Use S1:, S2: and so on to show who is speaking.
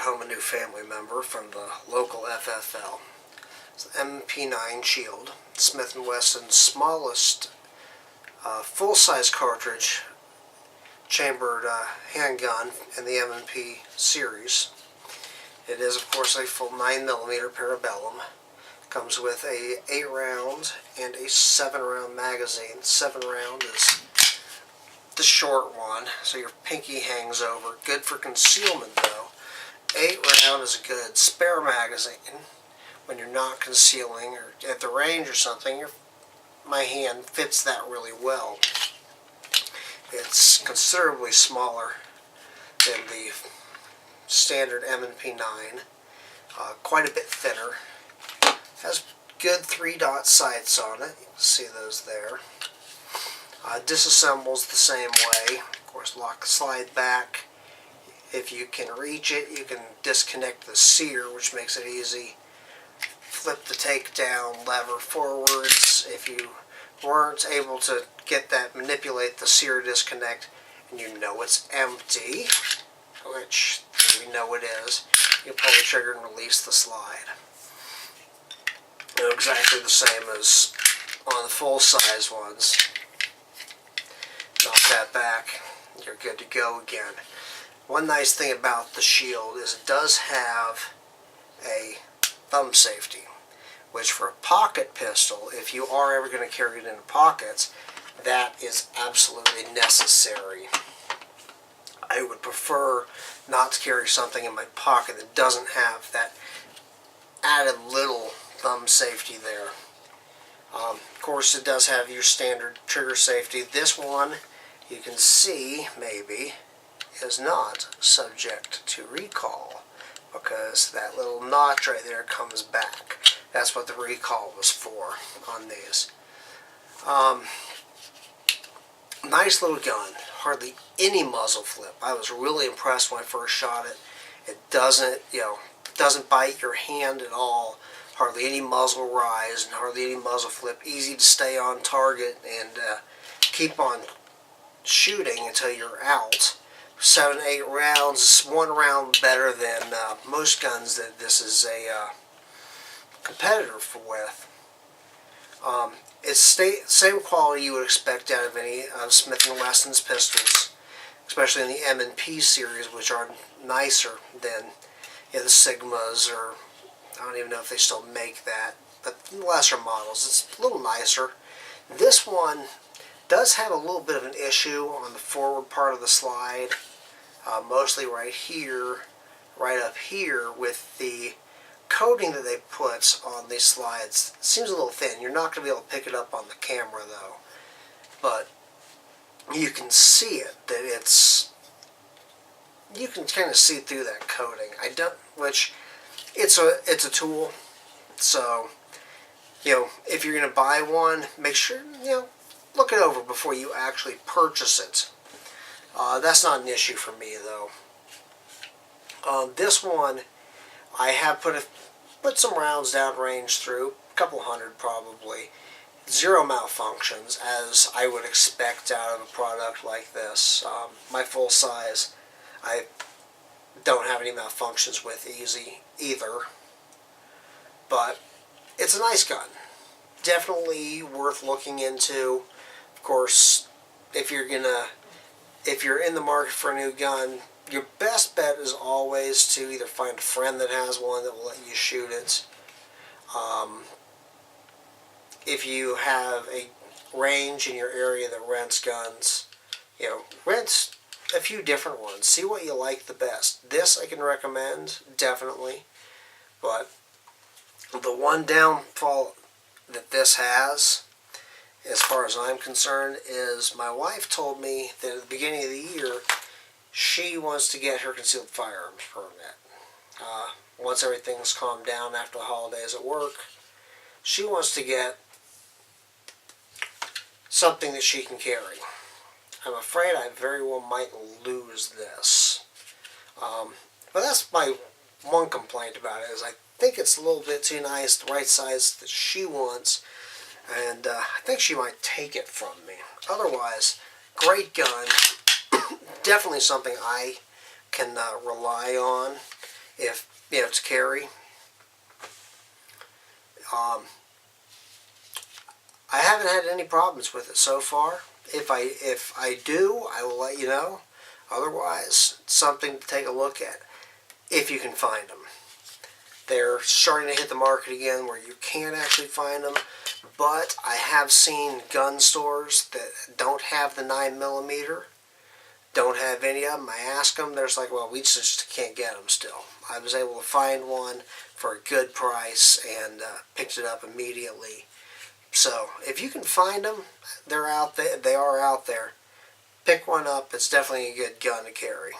S1: home a new family member from the local FFL. It's the M&P9 Shield, Smith & Wesson's smallest full-size cartridge chambered handgun in the M&P series. It is, of course, a full 9mm parabellum. Comes with a 8-round and a 7-round magazine. 7-round is the short one, so your pinky hangs over. Good for concealment, though. 8-round is a good spare magazine when you're not concealing or at the range or something. My hand fits that really well. It's considerably smaller than the standard M&P9. Quite a bit thinner. Has good 3-dot sights on it. You can see those there. Disassembles the same way. Of course, slide back. If you can reach it, you can disconnect the sear, which makes it easy. Flip the takedown lever forwards. If you weren't able to get that, manipulate the sear disconnect, and you know it's empty, which we know it is, you pull the trigger and release the slide. Exactly the same as on the full-size ones. Knock that back, you're good to go again. One nice thing about the Shield is it does have a thumb safety, which for a pocket pistol, if you are ever going to carry it in pockets, that is absolutely necessary. I would prefer not to carry something in my pocket that doesn't have that added little thumb safety there. Of course, it does have your standard trigger safety. This one, you can see, maybe, is not subject to recall because that little notch right there comes back. That's what the recall was for on these. Nice little gun. Hardly any muzzle flip. I was really impressed when I first shot it. It doesn't bite your hand at all. Hardly any muzzle rise and hardly any muzzle flip. Easy to stay on target and keep on shooting until you're out. 7-8 rounds is 1 round better than most guns that this is a competitor with. It's same quality you would expect out of any of Smith & Wesson's pistols, especially in the M&P series, which are nicer than the Sigmas, or I don't even know if they still make that, but lesser models. It's a little nicer. This one does have a little bit of an issue on the forward part of the slide, mostly right here, right up here with the coating that they put on these slides. It seems a little thin. You're not going to be able to pick it up on the camera though, but you can see it, that you can kind of see through that coating. It's a tool, so if you're going to buy one, make sure look it over before you actually purchase it. That's not an issue for me though. This one, I have put some rounds downrange through, a couple hundred probably. 0 malfunctions, as I would expect out of a product like this. My full size, I don't have any malfunctions with either. But it's a nice gun. Definitely worth looking into. Of course, if you're in the market for a new gun, your best bet is always to either find a friend that has one that will let you shoot it. If you have a range in your area that rents guns, rent a few different ones. See what you like the best. This I can recommend, definitely. But the one downfall that this has, as far as I'm concerned, is my wife told me that at the beginning of the year, she wants to get her concealed firearms permit. Once everything's calmed down after the holidays at work, she wants to get something that she can carry. I'm afraid I very well might lose this. But that's my one complaint about it, is I think it's a little bit too nice, the right size that she wants, and I think she might take it from me. Otherwise, great gun. Definitely something I can rely on to carry. I haven't had any problems with it so far. If I do, I will let you know. Otherwise, it's something to take a look at if you can find them. They're starting to hit the market again where you can actually find them, but I have seen gun stores that don't have the 9mm, don't have any of them. I ask them, there's like, well, we just can't get them still. I was able to find one for a good price and picked it up immediately. So if you can find them, they're out there. They are out there. Pick one up. It's definitely a good gun to carry.